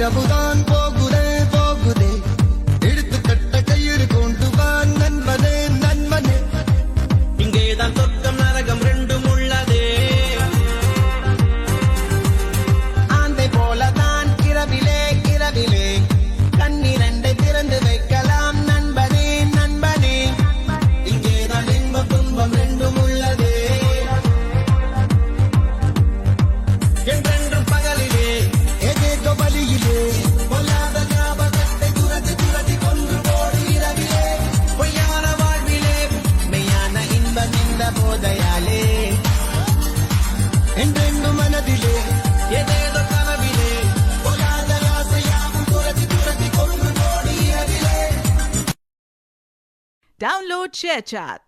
இரவுதான் போகுதே போகுதே எடுத்து கட்ட கயிறு கொண்டு வா நண்பனே நண்பனே இங்கேதான் சொர்க்கம் நரகம் ரெண்டும் உள்ளதே ஆந்தை போலதான் இரவிலே இரவிலே கண்ணிரண்டை திறந்து வைக்கலாம் நண்பனே நண்பனே இங்கேதான் இன்பம் துன்பம் ரெண்டும் உள்ளதே என்றென்றும் பகலிலே ஏதேதோ வழியிலே பொல்லாத ஞாபகத்தை துரத்தி துரத்தி கொன்று போடு இரவிலே பொய்யான வாழ்விலே மெய்யான இன்பம் இந்த போதையாலே என்றென்று மனதிலே ஏதேதோ கனவிலே பொல்லாத ஆசையாவும் துரத்தி துரத்தி கொன்று போடு இரவிலே Download ShareChat.